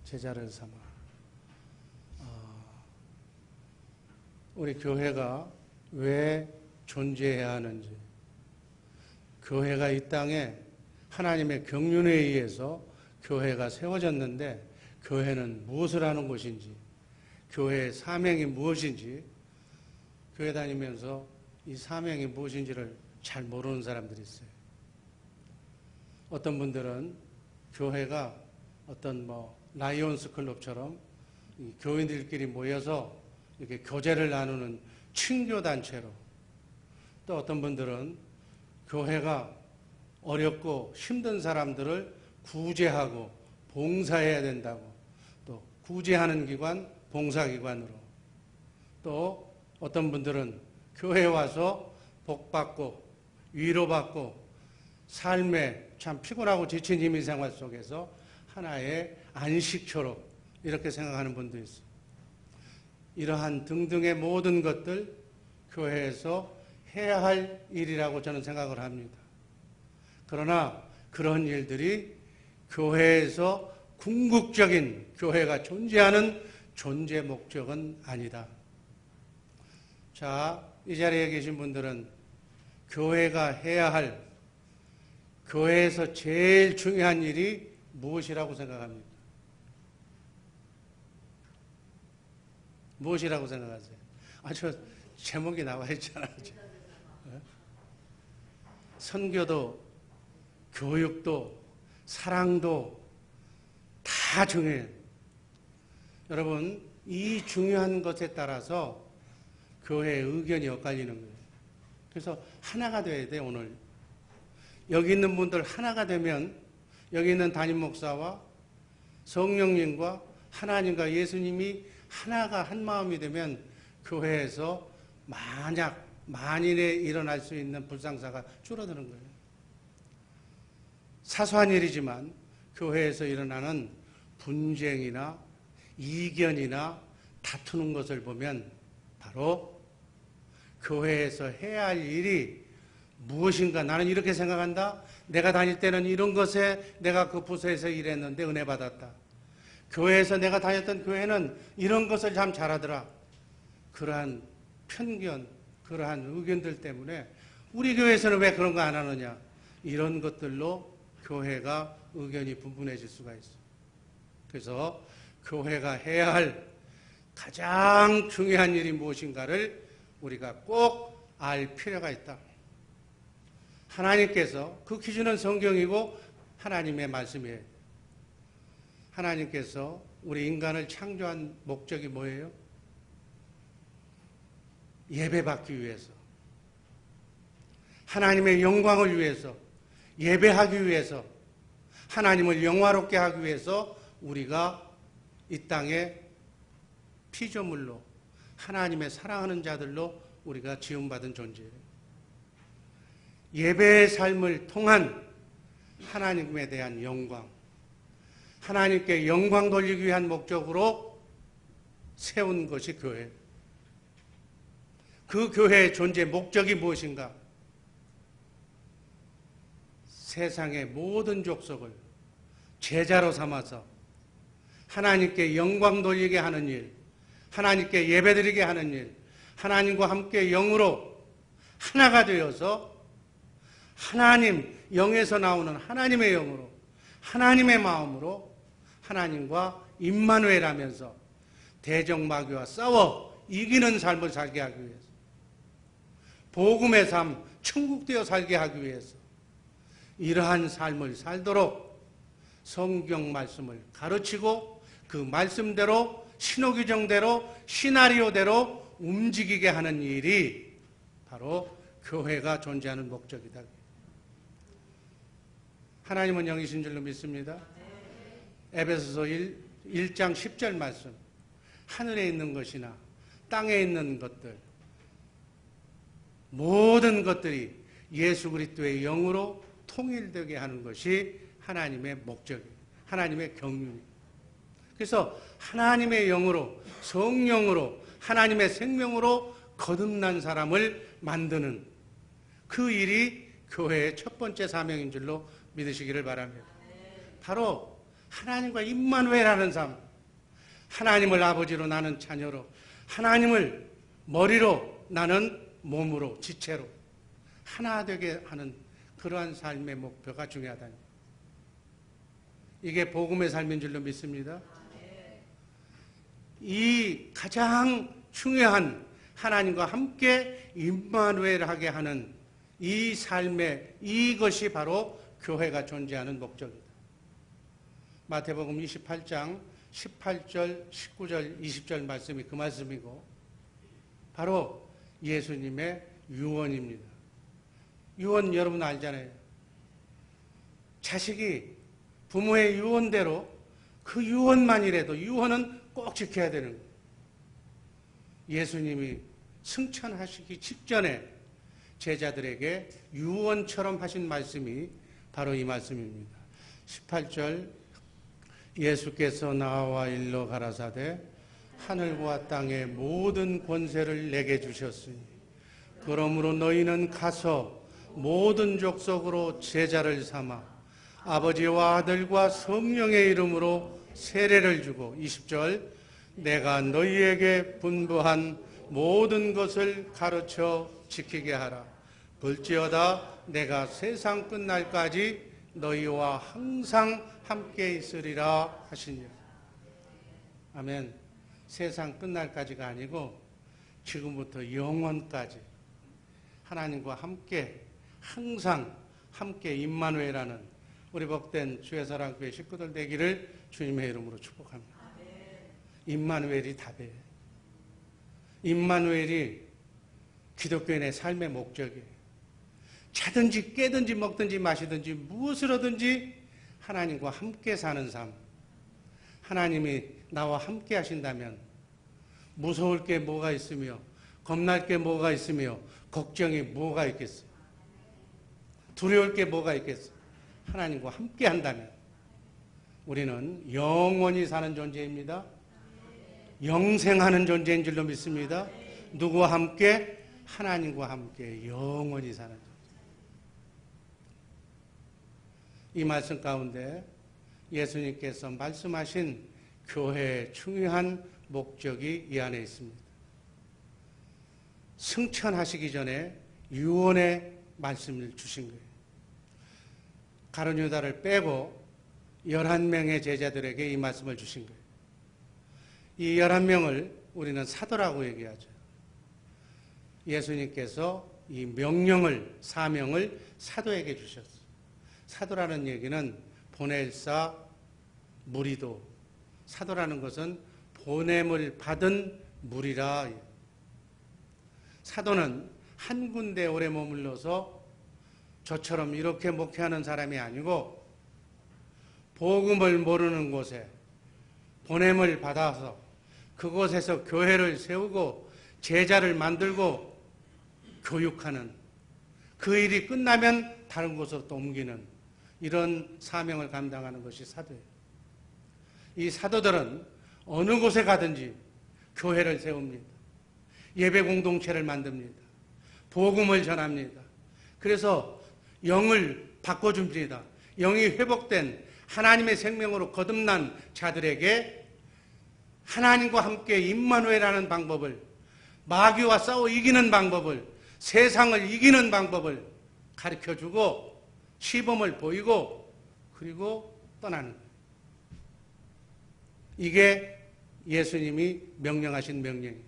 제자를 삼아. 우리 교회가 왜 존재해야 하는지, 교회가 이 땅에 하나님의 경륜에 의해서 교회가 세워졌는데 교회는 무엇을 하는 곳인지, 교회의 사명이 무엇인지, 교회 다니면서 이 사명이 무엇인지를 잘 모르는 사람들이 있어요. 어떤 분들은 교회가 어떤 라이온스 클럽처럼 교인들끼리 모여서 이렇게 교제를 나누는 친교단체로, 또 어떤 분들은 교회가 어렵고 힘든 사람들을 구제하고 봉사해야 된다고, 또 구제하는 기관, 봉사기관으로, 또 어떤 분들은 교회에 와서 복받고 위로받고 삶에 참 피곤하고 지친 이민 생활 속에서 하나의 안식처로 이렇게 생각하는 분도 있어요. 이러한 등등의 모든 것들 교회에서 해야 할 일이라고 저는 생각을 합니다. 그러나 그런 일들이 교회에서 궁극적인 교회가 존재하는 존재 목적은 아니다. 자, 이 자리에 계신 분들은 교회가 해야 할, 교회에서 제일 중요한 일이 무엇이라고 생각합니까? 무엇이라고 생각하세요? 저 제목이 나와 있잖아요. 선교도, 교육도, 사랑도 다 중요해요. 여러분, 이 중요한 것에 따라서 교회의 의견이 엇갈리는 거예요. 그래서 하나가 돼야 돼, 오늘. 여기 있는 분들 하나가 되면, 여기 있는 담임 목사와 성령님과 하나님과 예수님이 하나가 한 마음이 되면 교회에서 만일에 일어날 수 있는 불상사가 줄어드는 거예요. 사소한 일이지만 교회에서 일어나는 분쟁이나 이견이나 다투는 것을 보면 바로 교회에서 해야 할 일이 무엇인가. 나는 이렇게 생각한다. 내가 다닐 때는 이런 것에 내가 그 부서에서 일했는데 은혜 받았다. 교회에서 내가 다녔던 교회는 이런 것을 참 잘하더라. 그러한 편견, 그러한 의견들 때문에 우리 교회에서는 왜 그런 거 안 하느냐. 이런 것들로 교회가 의견이 분분해질 수가 있어. 그래서 교회가 해야 할 가장 중요한 일이 무엇인가를 우리가 꼭 알 필요가 있다. 하나님께서, 그 기준은 성경이고 하나님의 말씀이에요. 하나님께서 우리 인간을 창조한 목적이 뭐예요? 예배받기 위해서, 하나님의 영광을 위해서, 예배하기 위해서, 하나님을 영화롭게 하기 위해서 우리가 이 땅에 피조물로, 하나님의 사랑하는 자들로 우리가 지음받은 존재예요. 예배의 삶을 통한 하나님에 대한 영광, 하나님께 영광 돌리기 위한 목적으로 세운 것이 교회. 그 교회의 존재 목적이 무엇인가? 세상의 모든 족속을 제자로 삼아서 하나님께 영광 돌리게 하는 일, 하나님께 예배드리게 하는 일, 하나님과 함께 영으로 하나가 되어서 하나님, 영에서 나오는 하나님의 영으로, 하나님의 마음으로 하나님과 임마누엘하면서 대적마귀와 싸워 이기는 삶을 살게 하기 위해서, 복음의 삶, 천국되어 살게 하기 위해서 이러한 삶을 살도록 성경 말씀을 가르치고 그 말씀대로, 신호규정대로, 시나리오대로 움직이게 하는 일이 바로 교회가 존재하는 목적이다. 하나님은 영이신 줄로 믿습니다. 에베소서 1장 10절 말씀. 하늘에 있는 것이나 땅에 있는 것들, 모든 것들이 예수 그리스도의 영으로 통일되게 하는 것이 하나님의 목적이에요. 하나님의 경륜이에요. 그래서 하나님의 영으로, 성령으로, 하나님의 생명으로 거듭난 사람을 만드는 그 일이 교회의 첫 번째 사명인 줄로 믿으시기를 바랍니다. 바로 하나님과 임마누엘하는 삶, 하나님을 아버지로 나는 자녀로, 하나님을 머리로 나는 몸으로, 지체로 하나 되게 하는 그러한 삶의 목표가 중요하다니. 이게 복음의 삶인 줄로 믿습니다. 이 가장 중요한 하나님과 함께 임마누엘하게 하는 이 삶의 이것이 바로 교회가 존재하는 목적이다. 마태복음 28장 18절, 19절, 20절 말씀이 그 말씀이고 바로 예수님의 유언입니다. 유언 여러분 알잖아요. 자식이 부모의 유언대로 그 유언만이라도 유언은 꼭 지켜야 되는 거예요. 예수님이 승천하시기 직전에 제자들에게 유언처럼 하신 말씀이 바로 이 말씀입니다. 18절 예수께서 나와 일러 가라사대 하늘과 땅의 모든 권세를 내게 주셨으니 그러므로 너희는 가서 모든 족속으로 제자를 삼아 아버지와 아들과 성령의 이름으로 세례를 주고 20절 내가 너희에게 분부한 모든 것을 가르쳐 지키게 하라. 볼지어다 내가 세상 끝날까지 너희와 항상 함께 있으리라 하시니라. 아멘. 세상 끝날까지가 아니고 지금부터 영원까지 하나님과 함께 항상 함께 임마누엘하는 우리 복된 주의사랑교회 식구들 되기를 주님의 이름으로 축복합니다. 임마누엘이 답이에요. 임마누엘이 기독교인의 삶의 목적이에요. 자든지 깨든지 먹든지 마시든지 무엇을 하든지 하나님과 함께 사는 삶. 하나님이 나와 함께 하신다면 무서울 게 뭐가 있으며 겁날 게 뭐가 있으며 걱정이 뭐가 있겠어요. 두려울 게 뭐가 있겠어요. 하나님과 함께 한다면 우리는 영원히 사는 존재입니다. 영생하는 존재인 줄로 믿습니다. 누구와 함께? 하나님과 함께 영원히 사는 존재. 이 말씀 가운데 예수님께서 말씀하신 교회의 중요한 목적이 이 안에 있습니다. 승천하시기 전에 유언의 말씀을 주신 거예요. 가룟 유다를 빼고 11명의 제자들에게 이 말씀을 주신 거예요. 이 11명을 우리는 사도라고 얘기하죠. 예수님께서 이 명령을, 사명을 사도에게 주셨어요. 사도라는 얘기는 보낼사, 무리도. 사도라는 것은 보냄을 받은 무리라. 사도는 한 군데 오래 머물러서 저처럼 이렇게 목회하는 사람이 아니고 복음을 모르는 곳에 보냄을 받아서 그곳에서 교회를 세우고 제자를 만들고 교육하는, 그 일이 끝나면 다른 곳으로 또 옮기는 이런 사명을 감당하는 것이 사도예요. 이 사도들은 어느 곳에 가든지 교회를 세웁니다. 예배 공동체를 만듭니다. 복음을 전합니다. 그래서 영을 바꿔줍니다. 영이 회복된 하나님의 생명으로 거듭난 자들에게 하나님과 함께 임마누엘하는 방법을, 마귀와 싸워 이기는 방법을, 세상을 이기는 방법을 가르쳐주고 시범을 보이고 그리고 떠나는 거예요. 이게 예수님이 명령하신 명령이에요.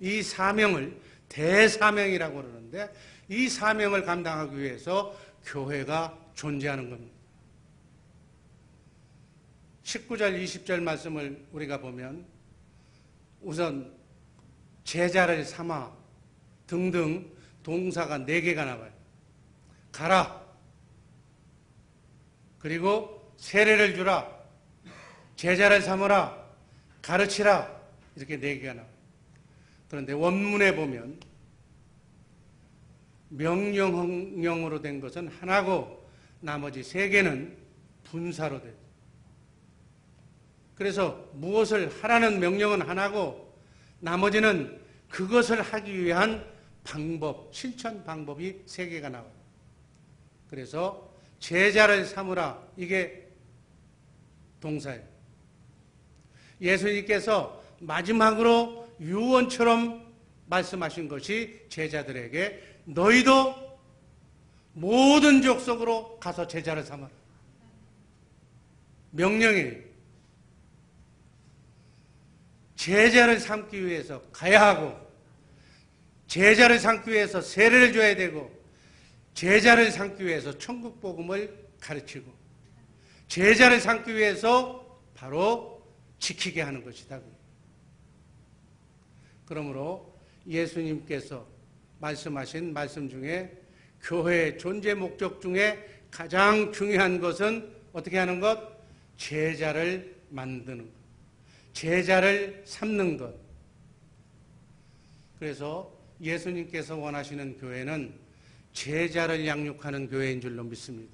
이 사명을 대사명이라고 그러는데 이 사명을 감당하기 위해서 교회가 존재하는 겁니다. 19절 20절 말씀을 우리가 보면 우선 제자를 삼아 등등 동사가 4개가 나와요. 가라. 그리고 세례를 주라. 제자를 삼으라. 가르치라. 이렇게 4개가 나와요. 그런데 원문에 보면 명령으로 된 것은 하나고 나머지 3개는 분사로 돼요. 그래서 무엇을 하라는 명령은 하나고 나머지는 그것을 하기 위한 방법, 실천 방법이 3개가 나와요. 그래서 제자를 삼으라, 이게 동사예요. 예수님께서 마지막으로 유언처럼 말씀하신 것이 제자들에게 너희도 모든 족속으로 가서 제자를 삼아라. 명령이 제자를 삼기 위해서 가야 하고, 제자를 삼기 위해서 세례를 줘야 되고, 제자를 삼기 위해서 천국 복음을 가르치고, 제자를 삼기 위해서 바로 지키게 하는 것이다. 그러므로 예수님께서 말씀하신 말씀 중에 교회의 존재 목적 중에 가장 중요한 것은 어떻게 하는 것? 제자를 만드는 것. 제자를 삼는 것. 그래서 예수님께서 원하시는 교회는 제자를 양육하는 교회인 줄로 믿습니다.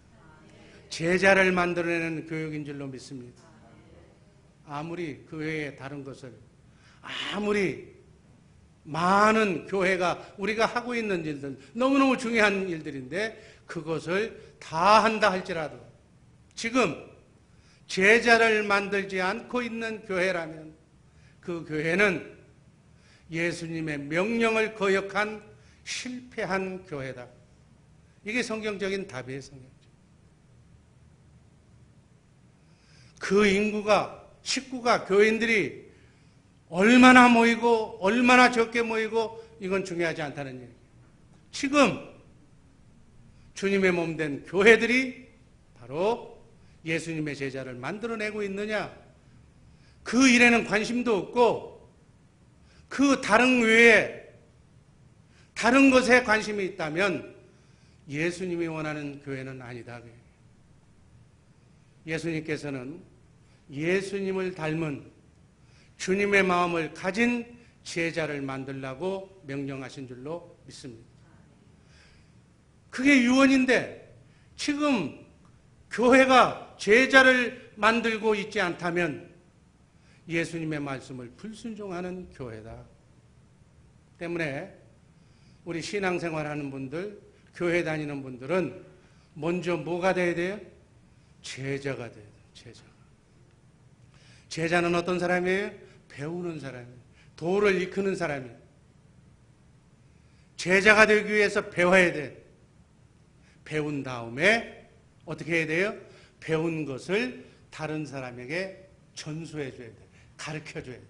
제자를 만들어내는 교육인 줄로 믿습니다. 아무리 그 외에 다른 것을, 아무리 많은 교회가 우리가 하고 있는 일들, 너무너무 중요한 일들인데 그것을 다 한다 할지라도 지금 제자를 만들지 않고 있는 교회라면 그 교회는 예수님의 명령을 거역한 실패한 교회다. 이게 성경적인 답이에요. 성경적. 그 인구가, 식구가, 교인들이 얼마나 모이고 얼마나 적게 모이고 이건 중요하지 않다는 얘기예요. 지금 주님의 몸 된 교회들이 바로 예수님의 제자를 만들어내고 있느냐, 그 일에는 관심도 없고 그 다른 외에 다른 것에 관심이 있다면 예수님이 원하는 교회는 아니다. 예수님께서는 예수님을 닮은 주님의 마음을 가진 제자를 만들라고 명령하신 줄로 믿습니다. 그게 유언인데 지금 교회가 제자를 만들고 있지 않다면 예수님의 말씀을 불순종하는 교회다. 때문에 우리 신앙생활하는 분들, 교회 다니는 분들은 먼저 뭐가 돼야 돼요? 제자가 돼야 돼요. 제자. 제자는 어떤 사람이에요? 배우는 사람이에요. 도를 이끄는 사람이에요. 제자가 되기 위해서 배워야 돼. 배운 다음에 어떻게 해야 돼요? 배운 것을 다른 사람에게 전수해 줘야 돼. 가르쳐 줘야 돼.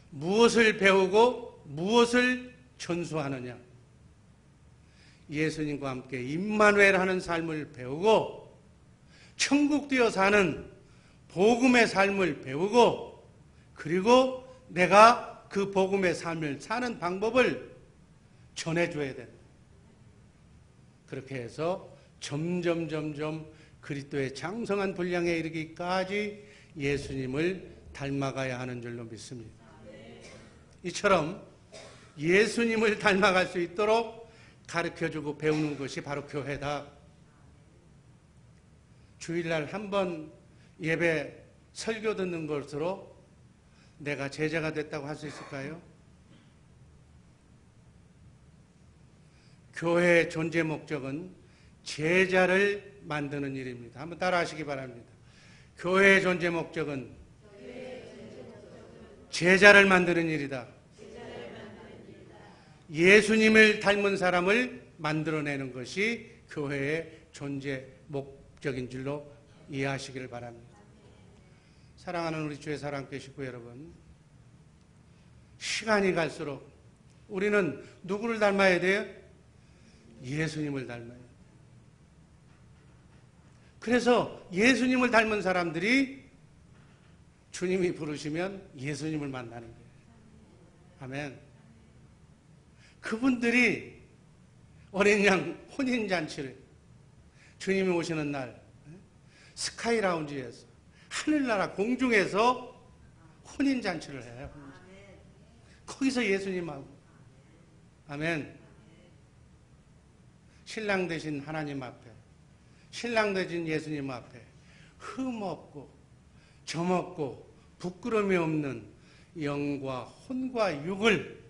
무엇을 배우고 무엇을 전수하느냐? 예수님과 함께 임마누엘 하는 삶을 배우고 천국 되어 사는 복음의 삶을 배우고 그리고 내가 그 복음의 삶을 사는 방법을 전해줘야 된다. 그렇게 해서 점점 그리스도의 장성한 분량에 이르기까지 예수님을 닮아가야 하는 줄로 믿습니다. 이처럼 예수님을 닮아갈 수 있도록 가르쳐주고 배우는 것이 바로 교회다. 주일날 한 번 예배 설교 듣는 것으로 내가 제자가 됐다고 할 수 있을까요? 교회의 존재 목적은 제자를 만드는 일입니다. 한번 따라 하시기 바랍니다. 교회의 존재 목적은 제자를 만드는 일이다. 예수님을 닮은 사람을 만들어내는 것이 교회의 존재 목적인 줄로 이해하시기를 바랍니다. 사랑하는 우리 주의 사랑교회 식구 여러분, 시간이 갈수록 우리는 누구를 닮아야 돼요? 예수님을 닮아야 돼요. 그래서 예수님을 닮은 사람들이 주님이 부르시면 예수님을 만나는 거예요. 아멘. 그분들이 어린 양 혼인잔치를 주님이 오시는 날 스카이 라운지에서 하늘나라 공중에서 혼인잔치를 해요. 거기서 예수님하고. 아멘. 신랑 되신 하나님 앞에, 신랑 되신 예수님 앞에 흠 없고 점 없고 부끄러움이 없는 영과 혼과 육을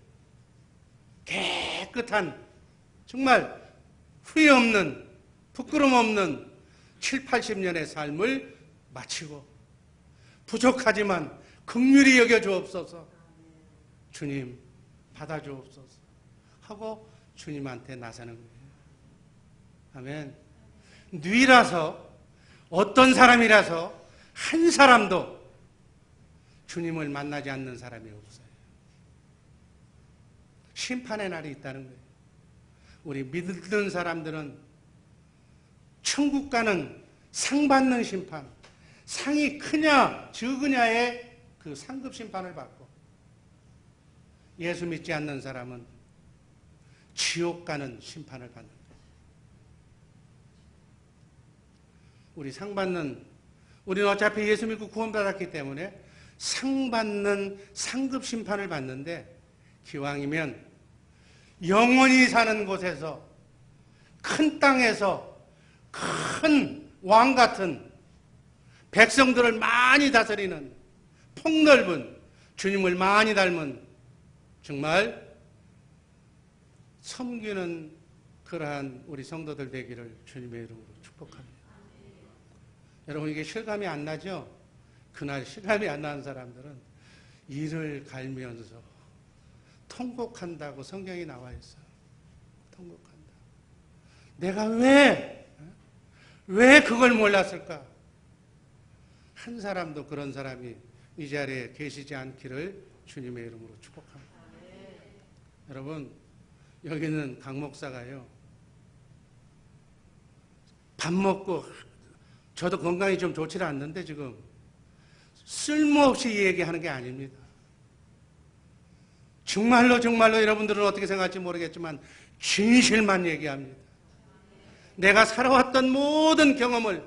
깨끗한, 정말 후회 없는, 부끄럼 없는 70, 80년의 삶을 마치고 부족하지만 긍휼히 여겨 주옵소서. 주님 받아 주옵소서 하고 주님한테 나서는 거예요. 아멘. 뉘라서 어떤 사람이라서 한 사람도 주님을 만나지 않는 사람이 없어요. 심판의 날이 있다는 거예요. 우리 믿는 사람들은 천국 가는 상 받는 심판, 상이 크냐 적으냐의 그 상급 심판을 받고, 예수 믿지 않는 사람은 지옥 가는 심판을 받는 거예요. 우리는 어차피 예수 믿고 구원받았기 때문에 상 받는 상급 심판을 받는데, 기왕이면 영원히 사는 곳에서, 큰 땅에서 큰 왕 같은 백성들을 많이 다스리는 폭넓은 주님을 많이 닮은 정말 섬기는 그러한 우리 성도들 되기를 주님의 이름으로 축복합니다. 여러분, 이게 실감이 안 나죠? 그날 실감이 안 나는 사람들은 이를 갈면서 통곡한다고 성경이 나와 있어요. 통곡한다. 내가 왜 그걸 몰랐을까? 한 사람도 그런 사람이 이 자리에 계시지 않기를 주님의 이름으로 축복합니다. 여러분, 여기는 강 목사가요, 밥 먹고, 저도 건강이 좀 좋지 않는데 지금 쓸모없이 얘기하는 게 아닙니다. 정말로 여러분들은 어떻게 생각할지 모르겠지만 진실만 얘기합니다. 내가 살아왔던 모든 경험을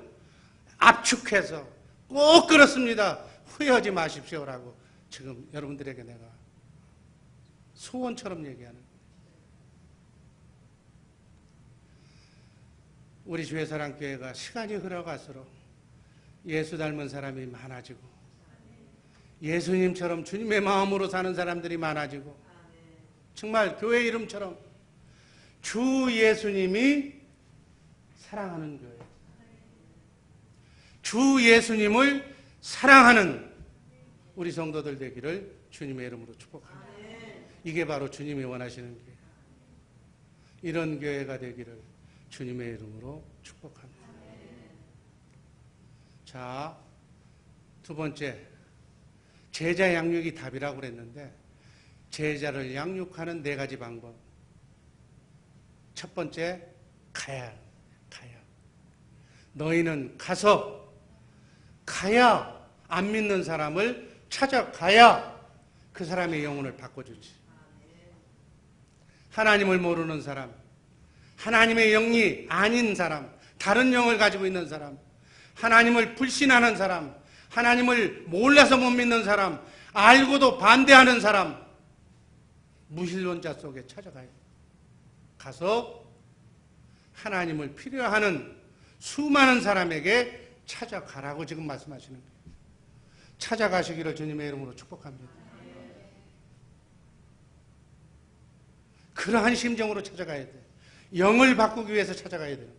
압축해서 꼭 그렇습니다, 후회하지 마십시오라고 지금 여러분들에게 내가 소원처럼 얘기하는 거예요. 우리 주의사랑교회가 시간이 흘러갈수록 예수 닮은 사람이 많아지고, 예수님처럼 주님의 마음으로 사는 사람들이 많아지고, 정말 교회 이름처럼 주 예수님이 사랑하는 교회, 주 예수님을 사랑하는 우리 성도들 되기를 주님의 이름으로 축복합니다. 이게 바로 주님이 원하시는 교회, 이런 교회가 되기를 주님의 이름으로 축복합니다. 자, 두 번째, 제자 양육이 답이라고 그랬는데, 제자를 양육하는 4가지 방법. 첫 번째, 가야. 너희는 가야 안 믿는 사람을 찾아가야 그 사람의 영혼을 바꿔주지. 하나님을 모르는 사람, 하나님의 영이 아닌 사람, 다른 영을 가지고 있는 사람, 하나님을 불신하는 사람, 하나님을 몰라서 못 믿는 사람, 알고도 반대하는 사람, 무신론자 속에 찾아가요. 가서 하나님을 필요하는 수많은 사람에게 찾아가라고 지금 말씀하시는 거예요. 찾아가시기를 주님의 이름으로 축복합니다. 그러한 심정으로 찾아가야 돼요. 영을 바꾸기 위해서 찾아가야 돼요.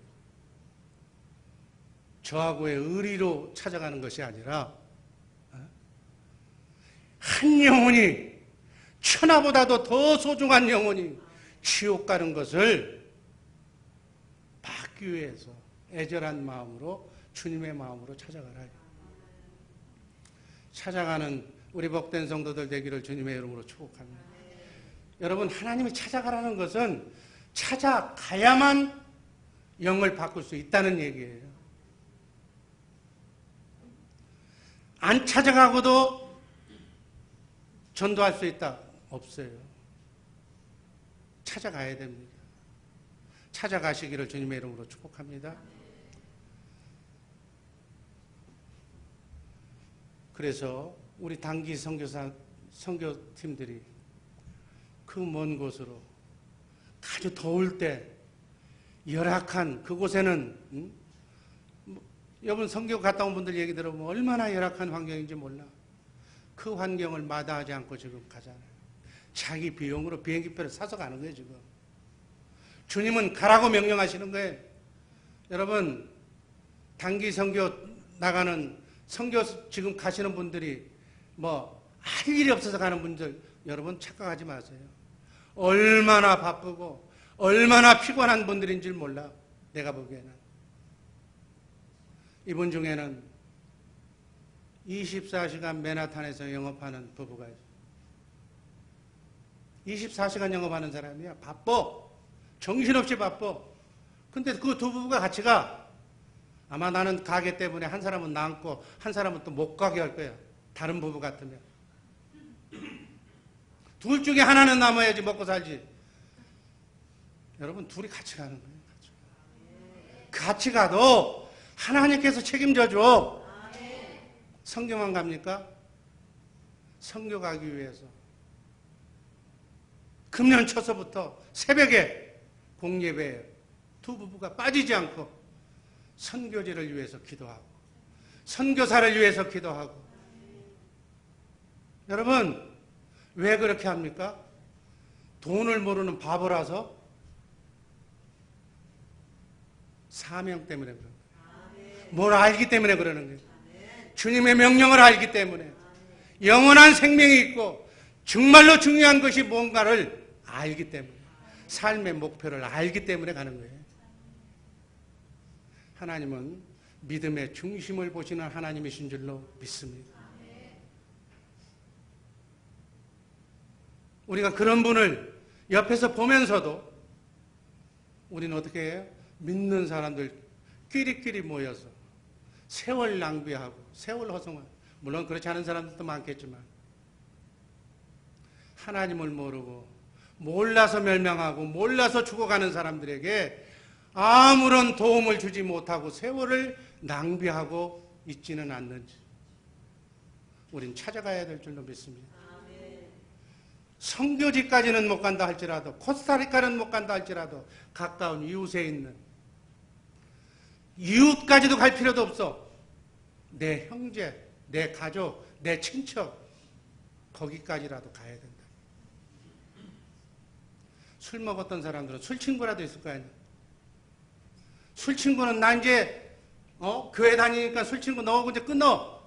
저하고의 의리로 찾아가는 것이 아니라, 한 영혼이, 천하보다도 더 소중한 영혼이 지옥 가는 것을 막기 위해서 애절한 마음으로, 주님의 마음으로 찾아가라. 찾아가는 우리 복된 성도들 되기를 주님의 이름으로 축복합니다. 여러분, 하나님이 찾아가라는 것은 찾아가야만 영을 바꿀 수 있다는 얘기예요. 안 찾아가고도 전도할 수 있다? 없어요. 찾아가야 됩니다. 찾아가시기를 주님의 이름으로 축복합니다. 그래서 우리 단기 선교팀들이 그 먼 곳으로, 아주 더울 때 열악한 그곳에는, 여러분 선교 갔다 온 분들 얘기 들어보면 얼마나 열악한 환경인지 몰라. 그 환경을 마다하지 않고 지금 가잖아요. 자기 비용으로 비행기표를 사서 가는 거예요. 지금 주님은 가라고 명령하시는 거예요. 여러분, 단기 선교 나가는 선교 지금 가시는 분들이 뭐 할 일이 없어서 가는 분들 여러분 착각하지 마세요. 얼마나 바쁘고 얼마나 피곤한 분들인 줄 몰라. 내가 보기에는. 이분 중에는 24시간 맨하탄에서 영업하는 부부가 있어요. 24시간 영업하는 사람이야. 바빠. 정신없이 바빠. 근데 그 두 부부가 같이 가. 아마 나는 가게 때문에 한 사람은 남고 한 사람은 또 못 가게 할 거야. 다른 부부 같으면. 둘 중에 하나는 남아야지 먹고 살지. 여러분 둘이 같이 가는 거예요. 같이 가도 하나님께서 책임져 줘. 선교만 갑니까? 선교 가기 위해서 금년 초서부터 새벽에 공예배에 두 부부가 빠지지 않고 선교지를 위해서 기도하고 선교사를 위해서 기도하고. 여러분 왜 그렇게 합니까? 돈을 모르는 바보라서? 사명 때문에 그런 거예요. 뭘 알기 때문에 그러는 거예요. 주님의 명령을 알기 때문에. 영원한 생명이 있고 정말로 중요한 것이 뭔가를 알기 때문에. 삶의 목표를 알기 때문에 가는 거예요. 하나님은 믿음의 중심을 보시는 하나님이신 줄로 믿습니다. 우리가 그런 분을 옆에서 보면서도 우리는 어떻게 해요? 믿는 사람들 끼리끼리 모여서 세월 낭비하고 세월 허송하고, 물론 그렇지 않은 사람들도 많겠지만 하나님을 모르고 몰라서 멸망하고 몰라서 죽어가는 사람들에게 아무런 도움을 주지 못하고 세월을 낭비하고 있지는 않는지 우린 찾아가야 될 줄로 믿습니다. 선교지까지는 못 간다 할지라도, 코스타리카는 못 간다 할지라도 가까운 이웃에 있는, 이웃까지도 갈 필요도 없어. 내 형제, 내 가족, 내 친척 거기까지라도 가야 된다. 술 먹었던 사람들은 술 친구라도 있을 거 아니야. 술 친구는 나 이제 교회 다니니까 술 친구 너하고 이제 끊어.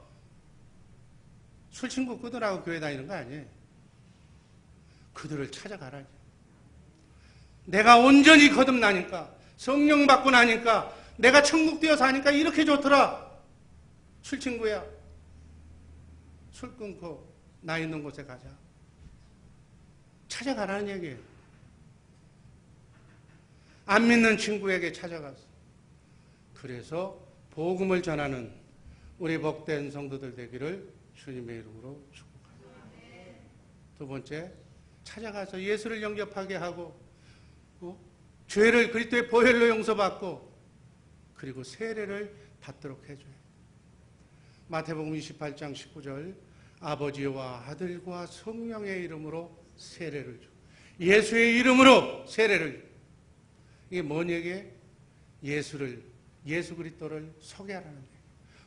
술 친구 끊으라고 교회 다니는 거 아니에요. 그들을 찾아가라니. 내가 온전히 거듭나니까, 성령 받고 나니까, 내가 천국 되어 사니까 이렇게 좋더라. 술 친구야. 술 끊고 나 있는 곳에 가자. 찾아가라는 얘기예요. 안 믿는 친구에게 찾아가서. 그래서 복음을 전하는 우리 복된 성도들 되기를 주님의 이름으로 축복합니다. 두 번째, 찾아가서 예수를 영접하게 하고 죄를 그리스도의 보혈로 용서받고 그리고 세례를 받도록 해줘요. 마태복음 28장 19절 아버지와 아들과 성령의 이름으로 세례를 줘. 예수의 이름으로 세례를 줘. 이게 뭔 얘기예요? 예수 그리스도를 소개하라는 얘기,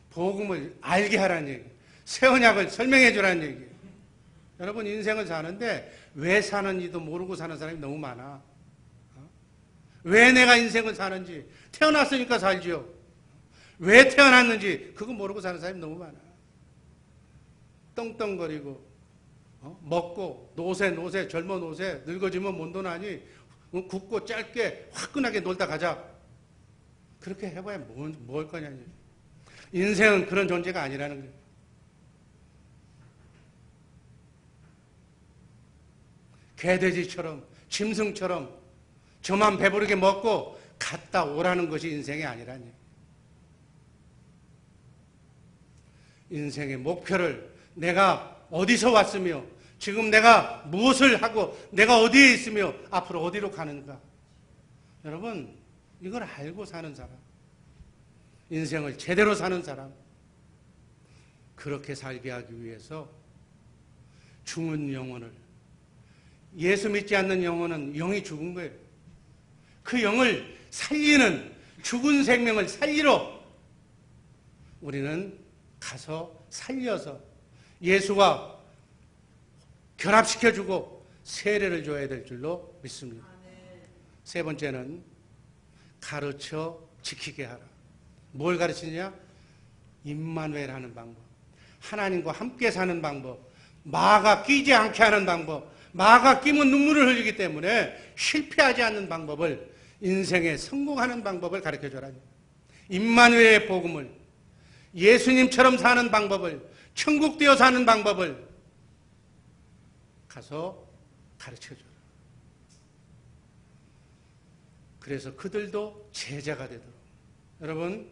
복음을 알게 하라는 얘기, 새 언약을 설명해 주라는 얘기. 여러분 인생을 사는데 왜 사는지도 모르고 사는 사람이 너무 많아. 왜 내가 인생을 사는지, 태어났으니까 살지요. 왜 태어났는지 그거 모르고 사는 사람이 너무 많아. 떵떵거리고 먹고 노세 젊어 노세 늙어지면 몬돈하니 굵고 짧게 화끈하게 놀다 가자. 그렇게 해봐야 뭘 거냐. 인생은 그런 존재가 아니라는 거예요. 개돼지처럼 짐승처럼 저만 배부르게 먹고 갔다 오라는 것이 인생이 아니라니. 인생의 목표를 내가 어디서 왔으며 지금 내가 무엇을 하고 내가 어디에 있으며 앞으로 어디로 가는가. 여러분 이걸 알고 사는 사람, 인생을 제대로 사는 사람, 그렇게 살게 하기 위해서 죽은 영혼을, 예수 믿지 않는 영혼은 영이 죽은 거예요. 그 영을 살리는, 죽은 생명을 살리러 우리는 가서 살려서 예수와 결합시켜주고 세례를 줘야 될 줄로 믿습니다. 세 번째는 가르쳐 지키게 하라. 뭘 가르치느냐? 임마누엘 하는 방법, 하나님과 함께 사는 방법, 마가 끼지 않게 하는 방법, 마가 끼면 눈물을 흘리기 때문에 실패하지 않는 방법을, 인생에 성공하는 방법을 가르쳐줘라니. 임마누엘의 복음을, 예수님처럼 사는 방법을, 천국 되어 사는 방법을 가서 가르쳐줘라. 그래서 그들도 제자가 되도록. 여러분,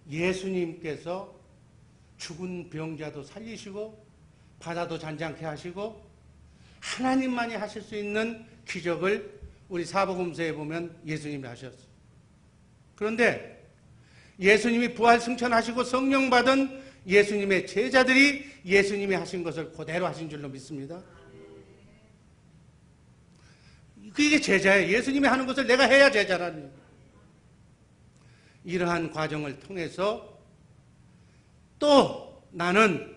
예수님께서 죽은 병자도 살리시고 바다도 잔잔케 하시고 하나님만이 하실 수 있는 기적을 우리 사복음서에 보면 예수님이 하셨어요. 그런데 예수님이 부활 승천하시고 성령 받은 예수님의 제자들이 예수님이 하신 것을 그대로 하신 줄로 믿습니다. 그게 제자예요. 예수님이 하는 것을 내가 해야 제자라니. 이러한 과정을 통해서 또 나는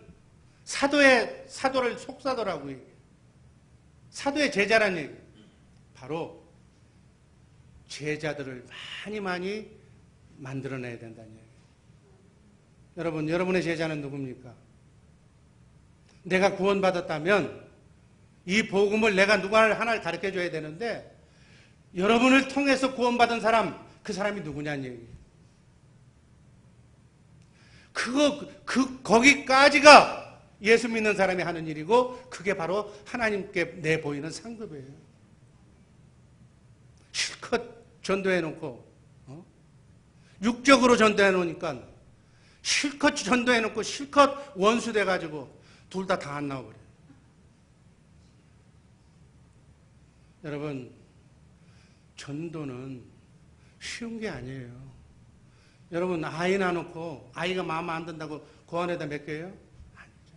사도를 속사도라고 얘기해요. 사도의 제자라는 얘기예요. 바로 제자들을 많이 만들어내야 된다는 얘기예요. 여러분, 여러분의 제자는 누굽니까? 내가 구원받았다면 이 복음을 내가 누가 하나를 가르쳐줘야 되는데 여러분을 통해서 구원받은 사람, 그 사람이 누구냐는 얘기예요. 거기까지가 예수 믿는 사람이 하는 일이고 그게 바로 하나님께 내보이는 상급이에요. 실컷 전도해놓고 육적으로 전도해놓으니까 실컷 전도해놓고 실컷 원수돼가지고 둘 다 안 나와버려요. 여러분, 전도는 쉬운 게 아니에요. 여러분, 아이 낳아놓고 아이가 마음에 안 든다고 그 안에다 맡겨요? 아니죠.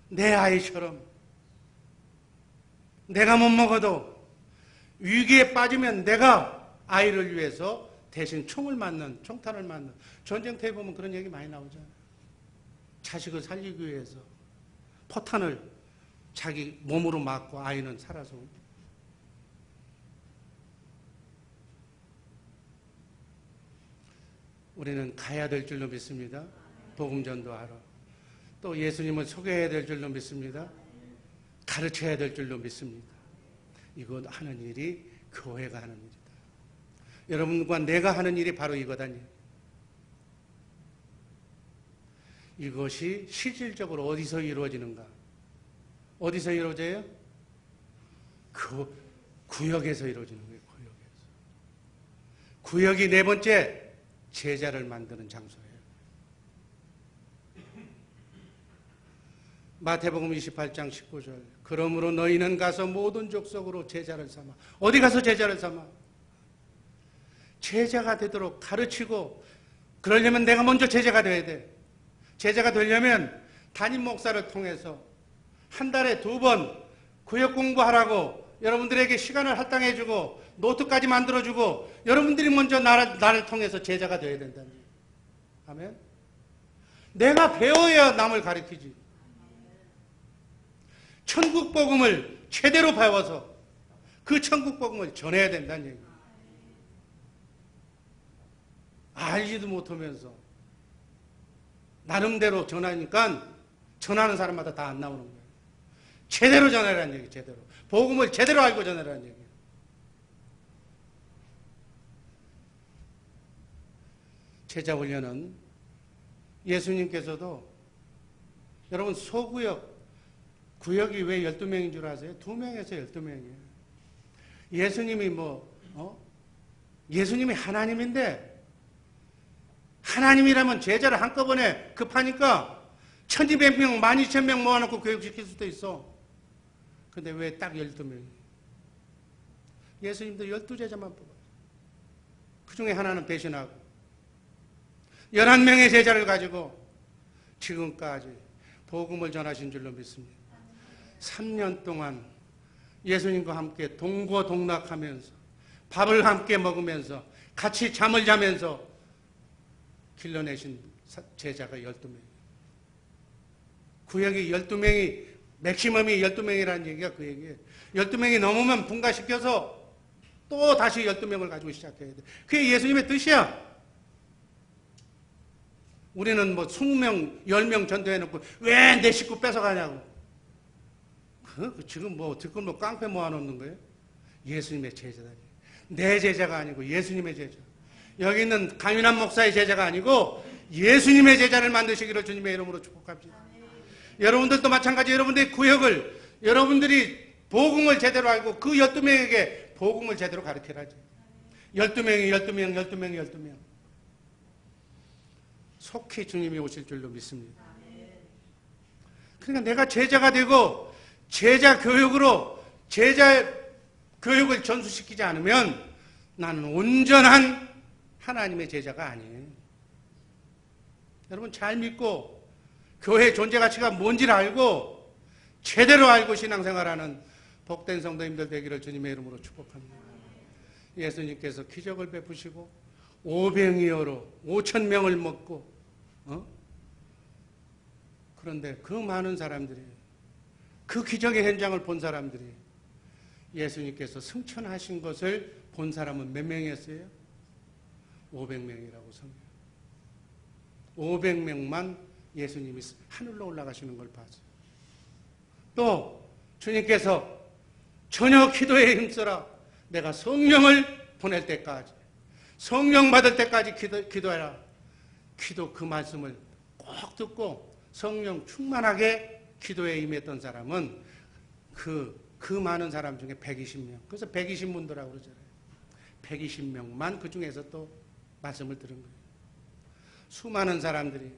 내 아이처럼 내가 못 먹어도 위기에 빠지면 내가 아이를 위해서 대신 총탄을 맞는 전쟁터에 보면 그런 얘기 많이 나오잖아요. 자식을 살리기 위해서 포탄을 자기 몸으로 맞고 아이는 살아서. 우리는 가야 될 줄로 믿습니다. 복음 전도하러. 또 예수님을 소개해야 될 줄로 믿습니다. 가르쳐야 될 줄로 믿습니다. 이거 하는 일이 교회가 하는 일이다. 여러분과 내가 하는 일이 바로 이거다니. 이것이 실질적으로 어디서 이루어지는가? 어디서 이루어져요? 그 구역에서 이루어지는 거예요. 구역이 네 번째, 제자를 만드는 장소예요. 마태복음 28장 19절. 그러므로 너희는 가서 모든 족속으로 제자를 삼아. 어디 가서 제자를 삼아? 제자가 되도록 가르치고, 그러려면 내가 먼저 제자가 돼야 돼. 제자가 되려면 담임 목사를 통해서 한 달에 2번 구역 공부하라고 여러분들에게 시간을 할당해주고 노트까지 만들어주고 여러분들이 먼저 나를 통해서 제자가 되어야 된다는 거예요. 아멘. 내가 배워야 남을 가르치지. 천국 복음을 제대로 배워서 그 천국 복음을 전해야 된다는 얘기예요. 알지도 못하면서 나름대로 전하니까 전하는 사람마다 다 안 나오는 거예요. 제대로 전하라는 얘기, 제대로. 복음을 제대로 알고 전하라는 얘기예요. 제자 훈련은 예수님께서도 여러분 구역이 왜 12명인 줄 아세요? 2명에서 12명이에요. 예수님이 예수님이 하나님인데 하나님이라면 제자를 한꺼번에 급하니까 1200명, 12,000명 모아놓고 교육시킬 수도 있어. 근데 왜 딱 12명이? 예수님도 12제자만 뽑아요. 그 중에 하나는 배신하고 11명의 제자를 가지고 지금까지 복음을 전하신 줄로 믿습니다. 3년 동안 예수님과 함께 동고동락하면서 밥을 함께 먹으면서 같이 잠을 자면서 길러내신 제자가 12명. 구역이 12명이, 맥시멈이 12명이라는 얘기가 그 얘기예요. 12명이 넘으면 분가시켜서 또 다시 12명을 가지고 시작해야 돼. 그게 예수님의 뜻이야. 우리는 뭐 20명, 10명 전도해놓고 왜 내 식구 뺏어가냐고. 지금 뭐 듣고 뭐 깡패 모아놓는 거예요? 예수님의 제자다. 내 제자가 아니고 예수님의 제자. 여기 있는 강윤환 목사의 제자가 아니고 예수님의 제자를 만드시기를 주님의 이름으로 축복합니다. 여러분들도 마찬가지 여러분들의 구역을 여러분들이 복음을 제대로 알고 그 12명에게 복음을 제대로 가르쳐라지. 12명이 12명, 12명이 12명. 속히 주님이 오실 줄로 믿습니다. 그러니까 내가 제자가 되고 제자 교육으로 제자 교육을 전수시키지 않으면 나는 온전한 하나님의 제자가 아니에요. 여러분 잘 믿고 교회의 존재 가치가 뭔지를 알고 제대로 알고 신앙생활하는 복된 성도님들 되기를 주님의 이름으로 축복합니다. 예수님께서 기적을 베푸시고 오병이어로 5,000명을 먹고 그런데 그 많은 사람들이 그 기적의 현장을 본 사람들이 예수님께서 승천하신 것을 본 사람은 몇 명이었어요? 500명이라고 성경. 500명만 예수님이 하늘로 올라가시는 걸 봤어요. 또 주님께서 저녁 기도에 힘써라. 내가 성령을 보낼 때까지 성령 받을 때까지 기도해라. 기도 그 말씀을 꼭 듣고 성령 충만하게 기도에 임했던 사람은 그 많은 사람 중에 120명. 그래서 120문도라고 그러잖아요. 120명만 그 중에서 또 말씀을 들은 거예요. 수많은 사람들이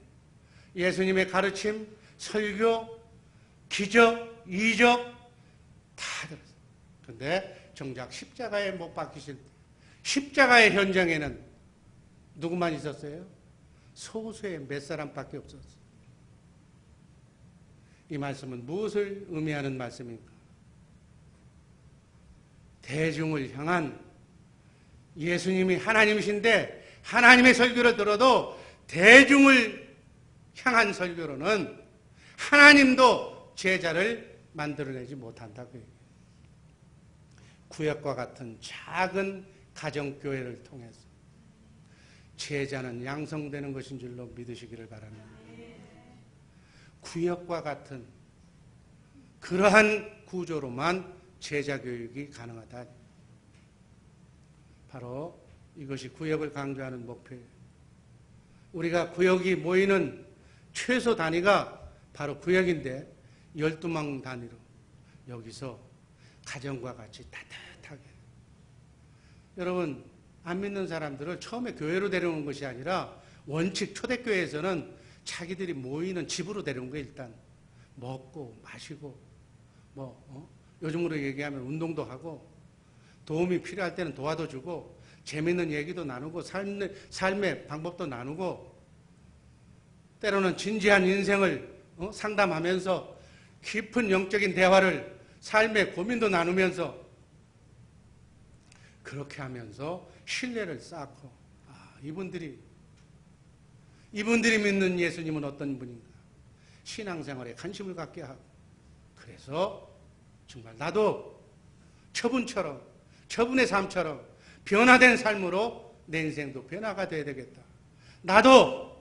예수님의 가르침, 설교, 기적, 이적 다 들었어요. 그런데 정작 십자가에 못 박히실 때 십자가의 현장에는 누구만 있었어요? 소수의 몇 사람밖에 없었어요. 이 말씀은 무엇을 의미하는 말씀입니까? 대중을 향한 예수님이 하나님이신데 하나님의 설교를 들어도 대중을 향한 설교로는 하나님도 제자를 만들어내지 못한다고 얘기해요. 구역과 같은 작은 가정교회를 통해서 제자는 양성되는 것인 줄로 믿으시기를 바랍니다. 구역과 같은 그러한 구조로만 제자 교육이 가능하다. 바로 이것이 구역을 강조하는 목표예요. 우리가 구역이 모이는 최소 단위가 바로 구역인데 12명 단위로 여기서 가정과 같이 따뜻하게. 여러분 안 믿는 사람들을 처음에 교회로 데려오는 것이 아니라 원칙 초대교회에서는 자기들이 모이는 집으로 데려온 거예요. 일단 먹고 마시고 요즘으로 얘기하면 운동도 하고 도움이 필요할 때는 도와도 주고 재밌는 얘기도 나누고 삶의 방법도 나누고 때로는 진지한 인생을 상담하면서 깊은 영적인 대화를 삶의 고민도 나누면서 그렇게 하면서 신뢰를 쌓고 이분들이 믿는 예수님은 어떤 분인가 신앙생활에 관심을 갖게 하고 그래서 정말 나도 저분의 삶처럼 변화된 삶으로 내 인생도 변화가 돼야 되겠다. 나도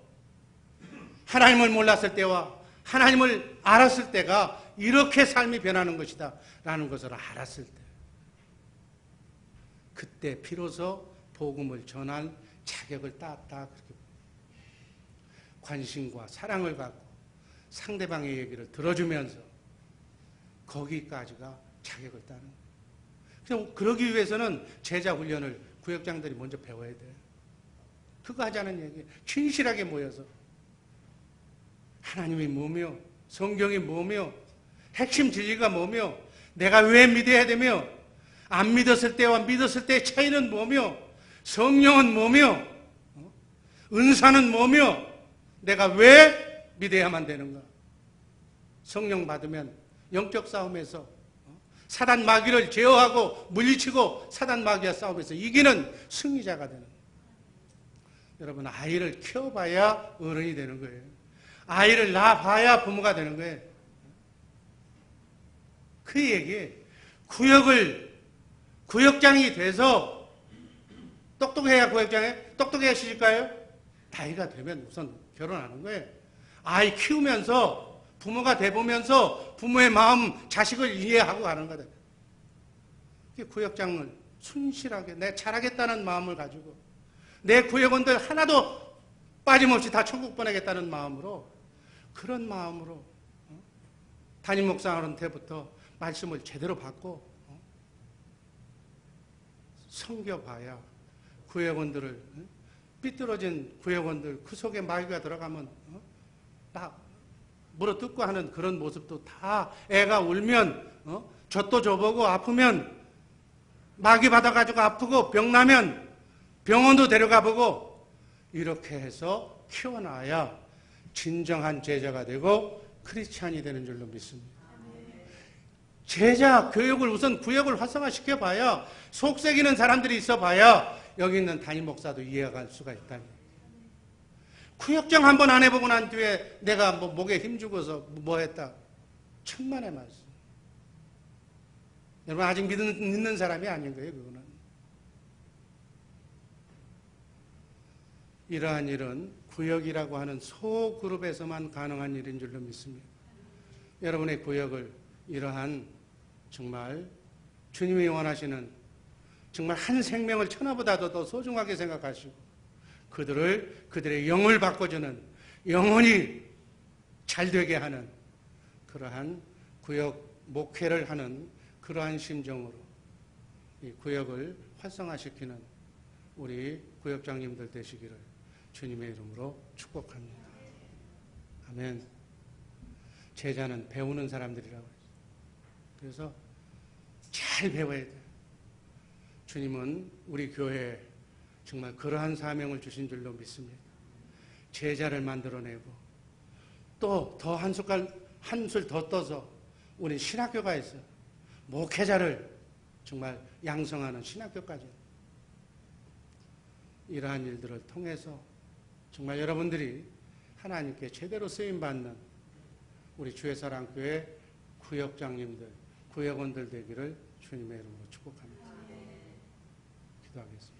하나님을 몰랐을 때와 하나님을 알았을 때가 이렇게 삶이 변하는 것이다 라는 것을 알았을 때 그때 비로소 복음을 전할 자격을 땄다. 그렇게 관심과 사랑을 갖고 상대방의 얘기를 들어주면서 거기까지가 자격을 따는 거예요. 그러기 위해서는 제자 훈련을 구역장들이 먼저 배워야 돼요. 그거 하자는 얘기예요. 진실하게 모여서 하나님이 뭐며 성경이 뭐며 핵심 진리가 뭐며 내가 왜 믿어야 되며 안 믿었을 때와 믿었을 때의 차이는 뭐며 성령은 뭐며 은사는 뭐며 내가 왜 믿어야만 되는가. 성령 받으면 영적 싸움에서 사단 마귀를 제어하고 물리치고 사단 마귀와 싸움에서 이기는 승리자가 되는 거예요. 여러분 아이를 키워봐야 어른이 되는 거예요. 아이를 낳아봐야 부모가 되는 거예요. 그 얘기에 구역을 구역장이 돼서 똑똑해야 구역장에 똑똑해야 시집가요? 나이가 되면 우선 결혼하는 거예요. 아이 키우면서 부모가 돼보면서 부모의 마음, 자식을 이해하고 가는 거다. 구역장을 순실하게 내 잘하겠다는 마음을 가지고 내 구역원들 하나도 빠짐없이 다 천국 보내겠다는 마음으로 그런 마음으로 담임 목사한테부터 말씀을 제대로 받고 섬겨봐야 구역원들을 삐뚤어진 구역원들 그 속에 마귀가 들어가면 막 물어뜯고 하는 그런 모습도 다 애가 울면 젖도 줘보고 아프면 마귀 받아가지고 아프고 병나면 병원도 데려가보고 이렇게 해서 키워놔야 진정한 제자가 되고 크리스찬이 되는 줄로 믿습니다. 제자 교육을 우선 구역을 활성화시켜봐야 속썩이는 사람들이 있어봐야 여기 있는 담임 목사도 이해할 수가 있다. 구역장 한번 안 해보고 난 뒤에 내가 뭐 목에 힘주고서 뭐 했다. 천만의 말씀. 여러분 아직 믿는 사람이 아닌 거예요. 그거는. 이러한 일은 구역이라고 하는 소그룹에서만 가능한 일인 줄로 믿습니다. 여러분의 구역을 이러한 정말 주님이 원하시는 정말 한 생명을 천하보다도 더 소중하게 생각하시고 그들의 영을 바꿔주는 영혼이 잘되게 하는 그러한 구역 목회를 하는 그러한 심정으로 이 구역을 활성화시키는 우리 구역장님들 되시기를 주님의 이름으로 축복합니다. 아멘. 제자는 배우는 사람들이라고 했어요. 그래서 잘 배워야 돼요. 주님은 우리 교회에 정말 그러한 사명을 주신 줄로 믿습니다. 제자를 만들어내고 또 더 한술 더 떠서 우리 신학교가 있어요. 목회자를 정말 양성하는 신학교까지. 이러한 일들을 통해서 정말 여러분들이 하나님께 제대로 쓰임받는 우리 주의사랑교회 구역장님들, 구역원들 되기를 주님의 이름으로 축복합니다. 기도하겠습니다.